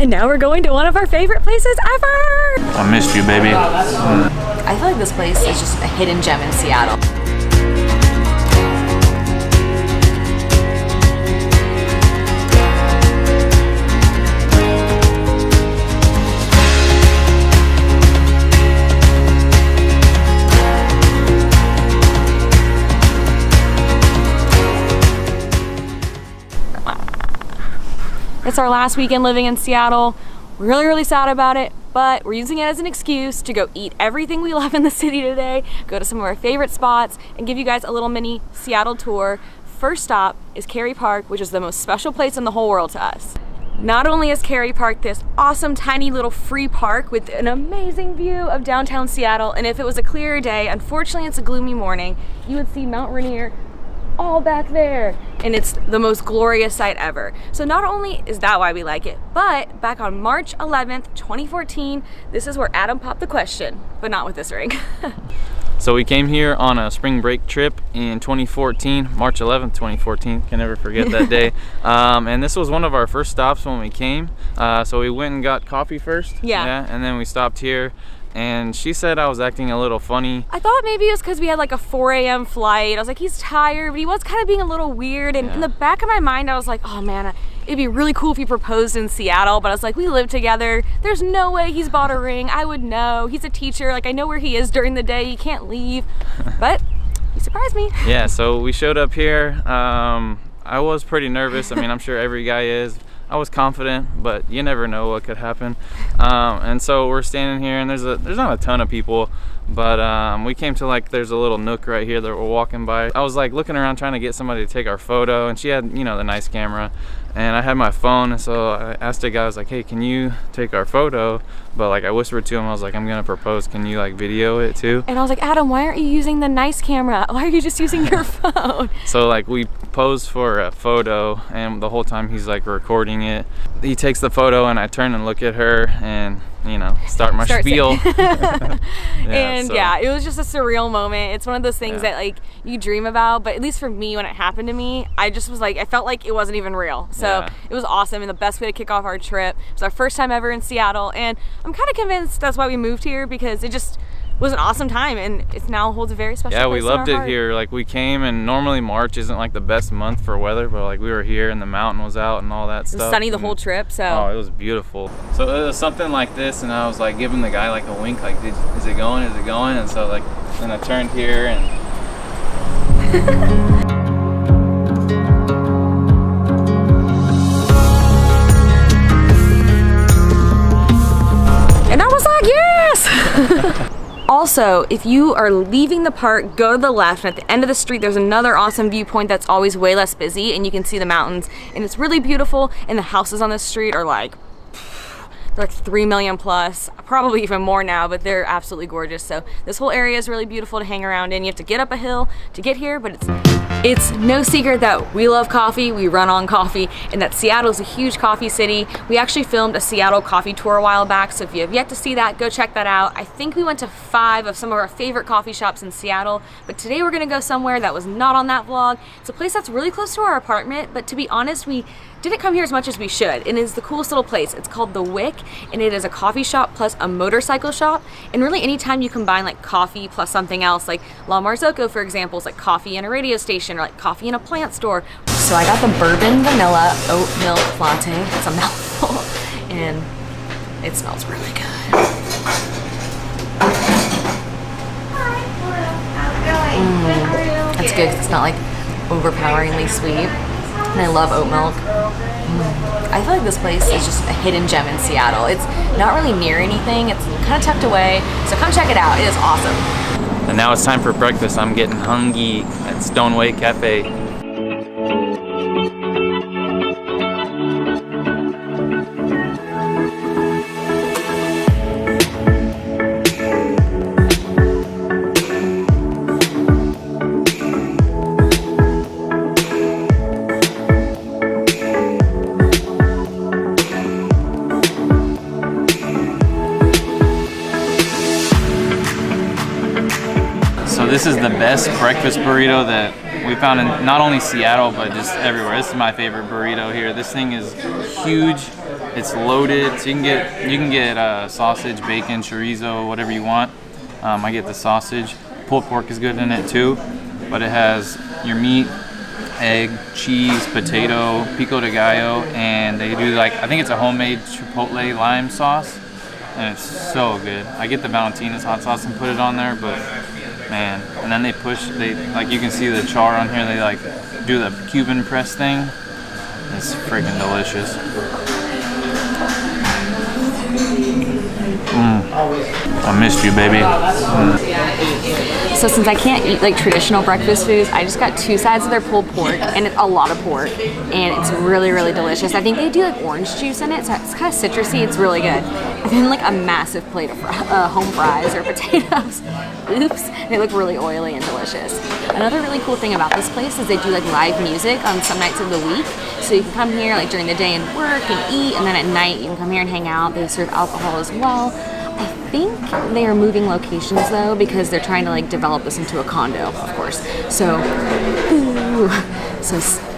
And now we're going to one of our favorite places ever! I missed you, baby. I feel like this place is just a hidden gem in Seattle. It's our last weekend living in Seattle. We're really sad about it, but we're using it as an excuse to go eat everything we love in the city today, go to some of our favorite spots, and give you guys a little mini Seattle tour. First stop is Cary Park, which is the most special place in the whole world to us. Not only is Cary Park this awesome tiny little free park with an amazing view of downtown Seattle, and if it was a clear day, unfortunately it's a gloomy morning, you would see Mount Rainier all back there, and it's the most glorious sight ever. So not only is that why we like it, but back on March 11th, 2014, this is where Adam popped the question, but not with this ring. So we came here on a spring break trip in 2014, March 11th, 2014. Can never forget that day. And this was one of our first stops when we came. So we went and got coffee first. Yeah. And then we stopped here. And she said I was acting a little funny. I thought maybe it was because we had like a 4 a.m. flight. I was like, he's tired, but he was kind of being a little weird. And in the back of my mind, I was like, oh man, it'd be really cool if he proposed in Seattle. But I was like, we live together. There's no way he's bought a ring. I would know. He's a teacher. Like, I know where he is during the day. He can't leave. But he surprised me. Yeah, so we showed up here. I was pretty nervous. I mean, I'm sure every guy is. I was confident, but you never know what could happen. And so we're standing here, and there's not a ton of people, but we came to like, there's a little nook right here that we're walking by. I was like looking around trying to get somebody to take our photo, and she had, you know, the nice camera, and I had my phone, and so I asked a guy, I was like, hey, can you take our photo? But like I whispered to him, I was like, I'm gonna propose, can you like video it too? And I was like, Adam, why aren't you using the nice camera? Why are you just using your phone? So like we posed for a photo, and the whole time he's like recording it. He takes the photo, and I turn and look at her, and you know, start my spiel. Yeah, it was just a surreal moment. It's one of those things that like you dream about, but at least for me, when it happened to me, I just was like, I felt like it wasn't even real. So it was awesome, and the best way to kick off our trip. It was our first time ever in Seattle, and I'm kind of convinced that's why we moved here, because it just was an awesome time, and it now holds a very special place in our heart. Yeah, we loved it here. Like we came, and normally March isn't like the best month for weather, but like we were here and the mountain was out and all that stuff. It was sunny the whole trip, so. Oh, it was beautiful. So it was something like this, and I was like giving the guy like a wink, like, is it going, is it going? And so like, then I turned here and. And I was like, yes! Also, if you are leaving the park, go to the left, and at the end of the street there's another awesome viewpoint that's always way less busy, and you can see the mountains, and it's really beautiful, and the houses on the street are like, they're like 3 million plus, probably even more now, but they're absolutely gorgeous. So this whole area is really beautiful to hang around in. You have to get up a hill to get here, but it's no secret that we love coffee, we run on coffee, and that Seattle is a huge coffee city. We actually filmed a Seattle coffee tour a while back, so if you have yet to see that, go check that out. I think we went to 5 of some of our favorite coffee shops in Seattle, but today we're gonna go somewhere that was not on that vlog. It's a place that's really close to our apartment, but to be honest, we didn't come here as much as we should, and it's the coolest little place. It's called The Wick, and it is a coffee shop plus a motorcycle shop, and really anytime you combine like coffee plus something else, like La Marzocco, for example, is like coffee and a radio station, or like coffee in a plant store. So I got the bourbon vanilla oat milk latte. It's a mouthful, and it smells really good. It's good 'cause it's not like overpoweringly sweet. And I love oat milk. I feel like this place is just a hidden gem in Seattle. It's not really near anything. It's kind of tucked away. So come check it out. It is awesome. And now it's time for breakfast. I'm getting hungry at Stoneway Cafe. This is the best breakfast burrito that we found in not only Seattle, but just everywhere. This is my favorite burrito here. This thing is huge. It's loaded, so you can get sausage, bacon, chorizo, whatever you want. I get the sausage. Pulled pork is good in it too, but it has your meat, egg, cheese, potato, pico de gallo, and they do like, I think it's a homemade chipotle lime sauce, and it's so good. I get the Valentina's hot sauce and put it on there, but man, and then they like you can see the char on here, they like do the Cuban press thing. It's freaking delicious. I missed you, baby. So since I can't eat like traditional breakfast foods, I just got 2 sides of their pulled pork, and it's a lot of pork, and it's really, really delicious. I think they do like orange juice in it, so it's kind of citrusy. It's really good. And then like a massive plate of home fries or potatoes. Oops, they look really oily and delicious. Another really cool thing about this place is they do like live music on some nights of the week. So you can come here like during the day and work and eat, and then at night you can come here and hang out. They serve alcohol as well. I think they are moving locations though, because they're trying to like develop this into a condo, of course. So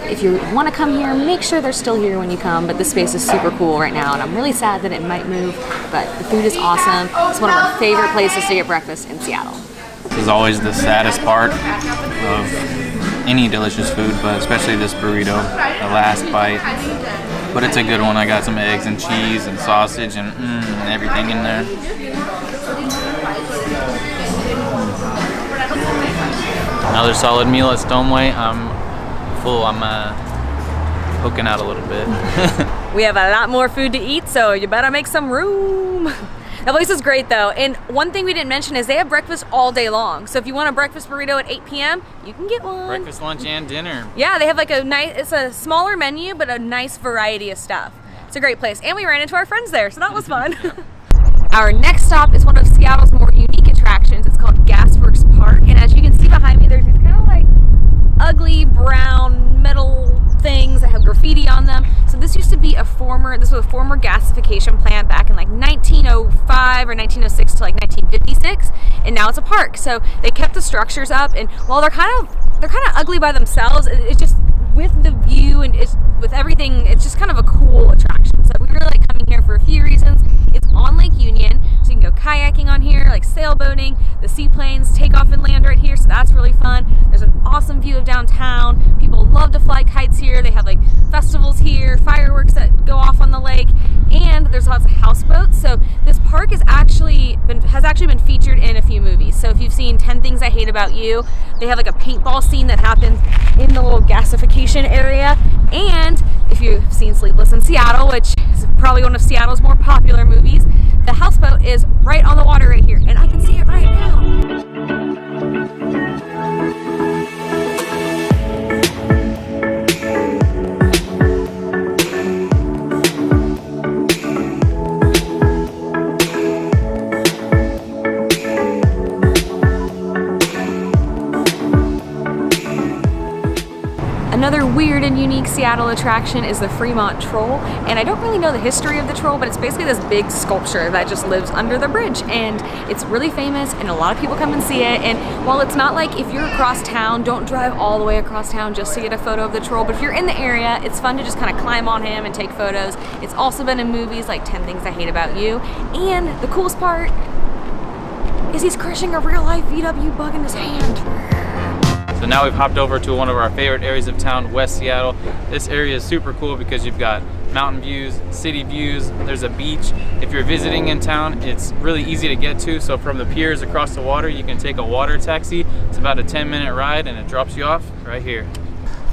if you want to come here, make sure they're still here when you come, but this space is super cool right now, and I'm really sad that it might move, but the food is awesome. It's one of our favorite places to get breakfast in Seattle. This is always the saddest part of any delicious food, but especially this burrito, the last bite. But it's a good one. I got some eggs and cheese and sausage and everything in there. Another solid meal at Stoneway. I'm full. I'm poking out a little bit. We have a lot more food to eat, so you better make some room. That place is great though, and one thing we didn't mention is they have breakfast all day long. So if you want a breakfast burrito at 8 p.m., you can get one. Breakfast, lunch, and dinner. Yeah, they have like it's a smaller menu, but a nice variety of stuff. It's a great place, and we ran into our friends there, so that was fun. Our next stop is one of Seattle's more unique attractions. It's called Gasworks Park, and as you can see behind me, there's these kind of like ugly brown metal things that have graffiti on them. So this was a former gasification plant back in like 1905 or 1906 to like 1956, and now it's a park. So they kept the structures up, and while they're kind of ugly by themselves, it's just with the view and with everything, it's just kind of a cool attraction. So we really like coming here for a few reasons. It's on Lake Union, so you can go kayaking on here, like sailboating. The seaplanes take off and land right here, so that's really fun. There's an awesome view of downtown. People love to fly kites here. They have like festivals here, fireworks that go off on the lake, and there's lots of houseboats. So this park has actually been featured in a few movies. So if you've seen 10 Things I Hate About You, they have like a paintball scene that happens in the little gasification area. And if you've seen Sleepless in Seattle, which is probably one of Seattle's more popular movies, the houseboat is right on the water right here, and I can see it right now. Another weird and unique Seattle attraction is the Fremont Troll, and I don't really know the history of the troll, but it's basically this big sculpture that just lives under the bridge, and it's really famous and a lot of people come and see it. And while it's not like if you're across town, don't drive all the way across town just to get a photo of the troll, but if you're in the area, it's fun to just kind of climb on him and take photos. It's also been in movies like 10 Things I Hate About You, and the coolest part is he's crushing a real life VW bug in his hand. So now we've hopped over to one of our favorite areas of town, West Seattle. This area is super cool because you've got mountain views, city views, there's a beach. If you're visiting in town, it's really easy to get to. So from the piers across the water, you can take a water taxi. It's about a 10-minute ride and it drops you off right here.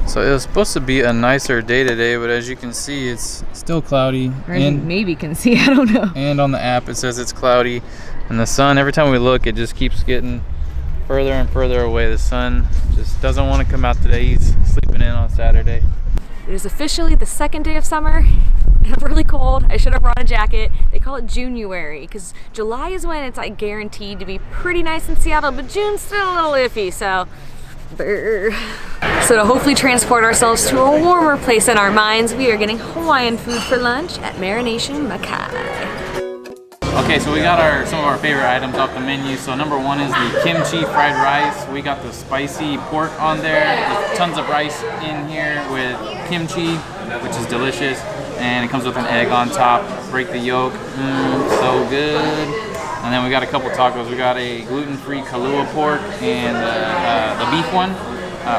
So it was supposed to be a nicer day today, but as you can see, it's still cloudy. And maybe can see, I don't know. And on the app, it says it's cloudy. And the sun, every time we look, it just keeps getting further and further away. The sun just doesn't want to come out today. He's sleeping in on Saturday. It is officially the second day of summer, and I'm really cold. I should have brought a jacket. They call it January because July is when it's like guaranteed to be pretty nice in Seattle, but June's still a little iffy, so brr. So to hopefully transport ourselves to a warmer place in our minds, we are getting Hawaiian food for lunch at Marination Makai. Okay, so we got some of our favorite items off the menu. So number one is the kimchi fried rice. We got the spicy pork on there. There's tons of rice in here with kimchi, which is delicious. and it comes with an egg on top. Break the yolk, so good. And then we got a couple tacos. We got a gluten-free Kahlua pork and the beef one.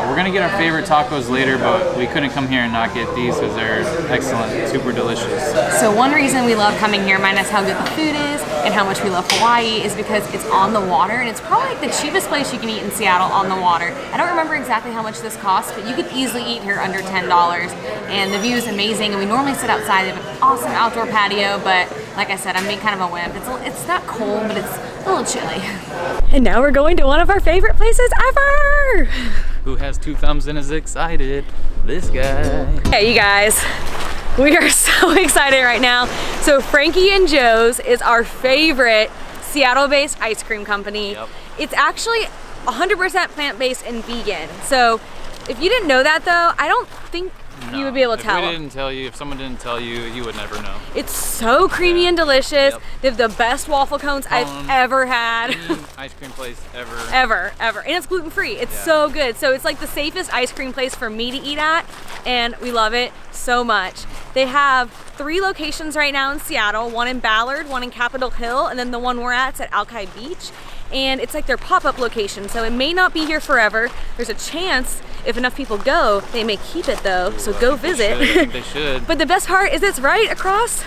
We're gonna get our favorite tacos later, but we couldn't come here and not get these because they're excellent, super delicious. So one reason we love coming here, minus how good the food is and how much we love Hawaii, is because it's on the water, and it's probably like the cheapest place you can eat in Seattle on the water. I don't remember exactly how much this costs, but you could easily eat here under $10, and the view is amazing. And we normally sit outside. They have an awesome outdoor patio, but like I said, I'm being kind of a wimp. It's not cold, but it's a little chilly. And now we're going to one of our favorite places ever! Who has 2 thumbs and is excited? This guy. Hey, you guys. We are so excited right now. So Frankie and Joe's is our favorite Seattle-based ice cream company. Yep. It's actually 100% plant-based and vegan. So if you didn't know that though, I don't think you would be able to tell. If someone didn't tell you, you would never know. It's so creamy and delicious. Yep. They have the best waffle cones I've ever had. Ice cream place ever. Ever. And it's gluten-free. It's so good. So it's like the safest ice cream place for me to eat at, and we love it so much. They have 3 locations right now in Seattle, one in Ballard, one in Capitol Hill, and then the one we're at's at Alki Beach. And it's like their pop-up location, so it may not be here forever. There's a chance, if enough people go, they may keep it though, so go visit. I think they should. But the best part is it's right across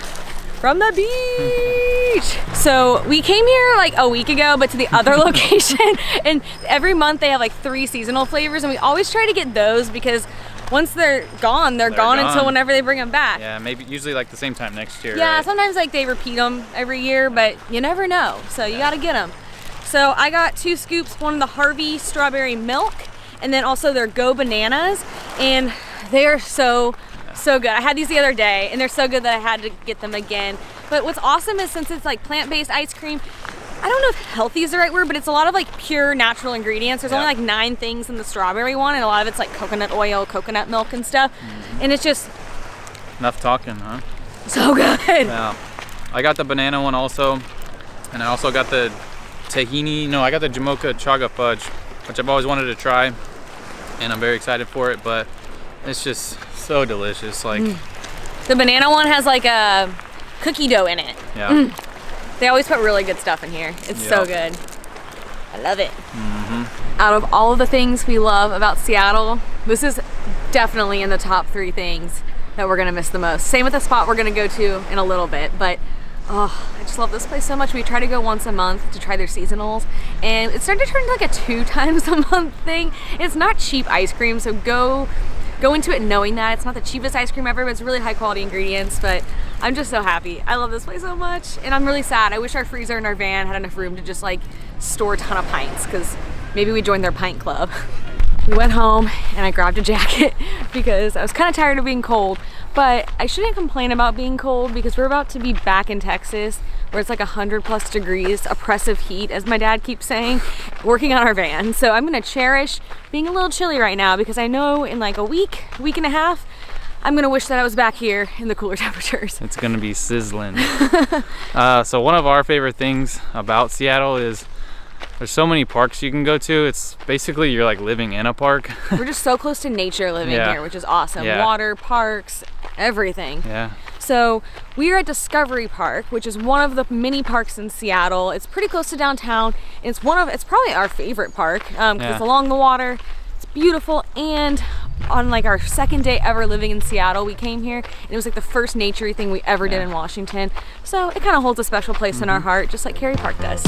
from the beach. So we came here like a week ago, but to the other location, and every month they have like 3 seasonal flavors, and we always try to get those because once they're gone until whenever they bring them back. Yeah, maybe usually like the same time next year. Yeah, right? Sometimes like they repeat them every year, but you never know, so you gotta get them. So I got 2 scoops, one of the Harvey strawberry milk, and then also their Go Bananas, and they are so good. I had these the other day, and they're so good that I had to get them again. But what's awesome is since it's like plant-based ice cream, I don't know if healthy is the right word, but it's a lot of like pure natural ingredients. There's only like 9 things in the strawberry one, and a lot of it's like coconut oil, coconut milk and stuff. And it's just... Enough talking, huh? So good. Yeah. I got the banana one also, and I also got the I got the Jamocha Chaga Fudge, which I've always wanted to try, and I'm very excited for it, but it's just so delicious. Like the banana one has like a cookie dough in it. Yeah. They always put really good stuff in here. It's so good. I love it. Out of all of the things we love about Seattle, this is definitely in the top 3 things that we're gonna miss the most. Same with the spot we're gonna go to in a little bit, but oh, I just love this place so much. We try to go once a month to try their seasonals, and it's starting to turn into like a 2 times a month thing. It's not cheap ice cream, so go into it knowing that it's not the cheapest ice cream ever, but it's really high quality ingredients. But I'm just so happy. I love this place so much, and I'm really sad. I wish our freezer in our van had enough room to just like store a ton of pints, because maybe we joined their pint club. We went home and I grabbed a jacket because I was kind of tired of being cold, but I shouldn't complain about being cold because we're about to be back in Texas where it's like 100+ degrees, oppressive heat, as my dad keeps saying, working on our van. So I'm gonna cherish being a little chilly right now because I know in like a week and a half, I'm gonna wish that I was back here in the cooler temperatures. It's gonna be sizzling. So one of our favorite things about Seattle is there's so many parks you can go to. It's basically you're like living in a park. We're just so close to nature living here, which is awesome. Water, parks, everything. Yeah. So we are at Discovery Park, which is one of the mini parks in Seattle. It's pretty close to downtown. It's probably our favorite park because it's along the water. It's beautiful, and on like our 2nd day ever living in Seattle, we came here and it was like the first naturey thing we ever did in Washington. So it kind of holds a special place in our heart, just like Cary Park does.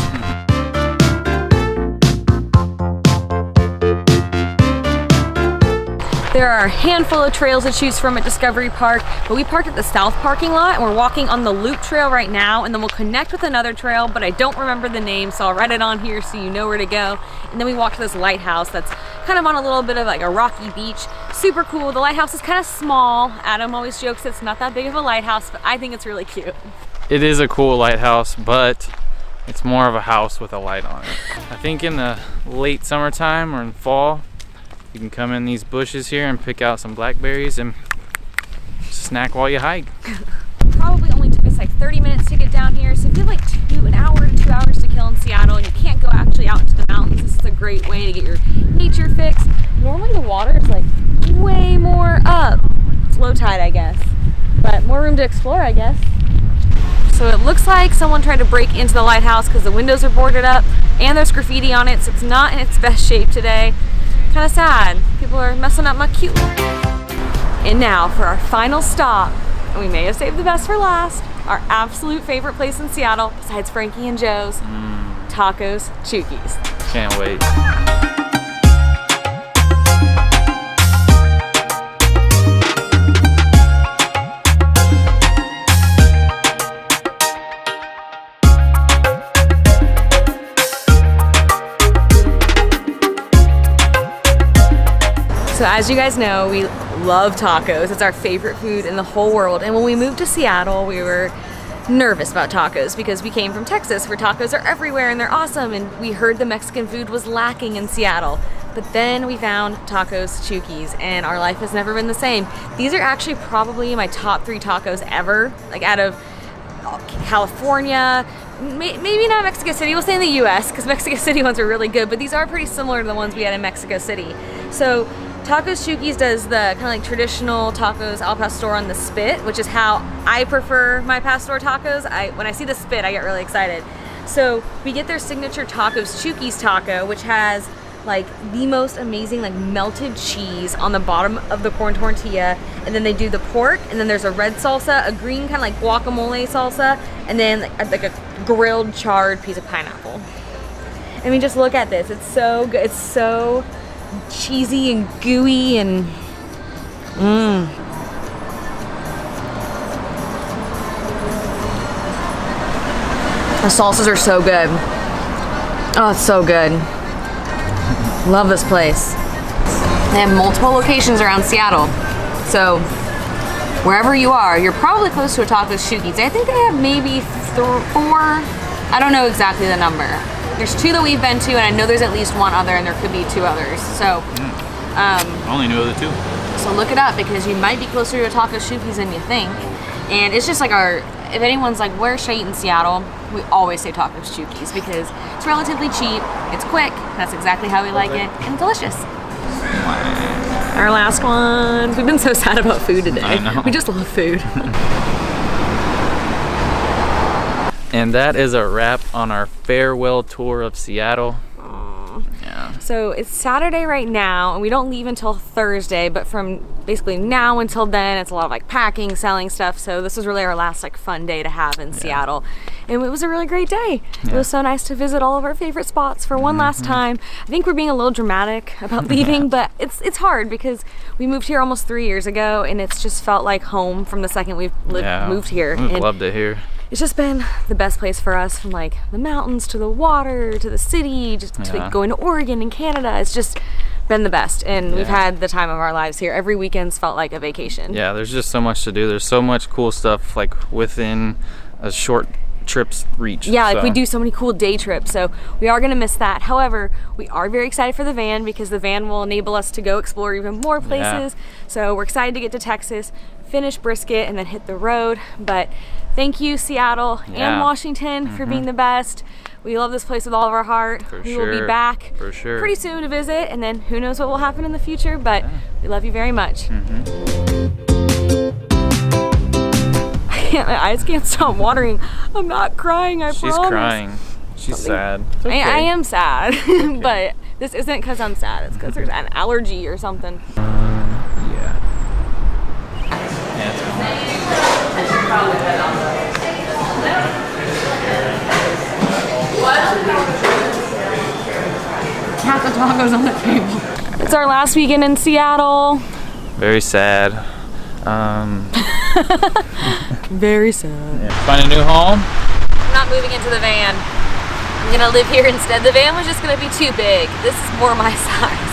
There are a handful of trails to choose from at Discovery Park, but we parked at the south parking lot and we're walking on the loop trail right now, and then we'll connect with another trail, but I don't remember the name, so I'll write it on here so you know where to go. And then we walk to this lighthouse that's kind of on a little bit of like a rocky beach. Super cool. The lighthouse is kind of small. Adam always jokes it's not that big of a lighthouse, but I think it's really cute. It is a cool lighthouse, but it's more of a house with a light on it. I think in the late summertime or in fall, you can come in these bushes here and pick out some blackberries and snack while you hike. Probably only took us like 30 minutes to get down here, so if you have like an hour to 2 hours to kill in Seattle and you can't go actually out into the mountains, this is a great way to get your nature fix. Normally the water is like way more up. It's low tide, I guess. but more room to explore, I guess. So it looks like someone tried to break into the lighthouse because the windows are boarded up and there's graffiti on it, so it's not in its best shape today. Kind of sad. People are messing up my cute look. And now for our final stop, and we may have saved the best for last, our absolute favorite place in Seattle, besides Frankie and Joe's, Tacos Chukis. Can't wait. So as you guys know, we love tacos. It's our favorite food in the whole world. And when we moved to Seattle, we were nervous about tacos because we came from Texas where tacos are everywhere and they're awesome. And we heard the Mexican food was lacking in Seattle. But then we found Tacos Chukis and our life has never been the same. These are actually probably my top 3 tacos ever, like out of California, maybe not Mexico City, we'll stay in the US because Mexico City ones are really good, but these are pretty similar to the ones we had in Mexico City. So Tacos Chukis does the kind of like traditional tacos al pastor on the spit, which is how I prefer my pastor tacos. When I see the spit, I get really excited. So we get their signature Tacos Chukis taco, which has like the most amazing like melted cheese on the bottom of the corn tortilla, and then they do the pork, and then there's a red salsa, a green kind of like guacamole salsa, and then like a grilled charred piece of pineapple. I mean, just look at this. It's so good. It's so cheesy and gooey and the salsas are so good. Oh, it's so good. Love this place. They have multiple locations around Seattle, so wherever you are, you're probably close to a Tacos Chukis. I think they have maybe 4. I don't know exactly the number. There's 2 that we've been to, and I know there's at least 1 other, and there could be 2 others. So, I only knew of the 2. So look it up because you might be closer to a Tacos Chukis than you think. And it's just like if anyone's like, where should I eat in Seattle? We always say Tacos Chukis because it's relatively cheap, it's quick, that's exactly how we like it, and delicious. Our last one. We've been so sad about food today. I know. We just love food. And that is a wrap on our farewell tour of Seattle. Yeah. So it's Saturday right now, and we don't leave until Thursday, but from basically now until then, it's a lot of like packing, selling stuff. So this was really our last like fun day to have in Seattle. And it was a really great day. It was so nice to visit all of our favorite spots for one last time. I think we're being a little dramatic about leaving, but it's hard because we moved here almost 3 years ago, and it's just felt like home from the second we've moved here. We've loved it here. It's just been the best place for us, from like the mountains to the water to the city, just to like, going to Oregon and Canada. It's just been the best, and we've had the time of our lives here. Every weekend's felt like a vacation. Yeah, there's just so much to do. There's so much cool stuff like within a short trip's reach. Yeah, like we do so many cool day trips, so we are gonna miss that. However, we are very excited for the van because the van will enable us to go explore even more places. So we're excited to get to Texas, finish Brisket, and then hit the road. But thank you, Seattle and Washington, for being the best. We love this place with all of our heart. We will be back pretty soon to visit, and then who knows what will happen in the future, but we love you very much. My eyes can't stop watering. I'm not crying, I promise. She's crying. She's sad. It's okay. I am sad, but this isn't because I'm sad. It's because there's an allergy or something. Half the tacos on the table. It's our last weekend in Seattle. Very sad. Very sad. Find a new home? I'm not moving into the van. I'm gonna live here instead. The van was just gonna be too big. This is more my size.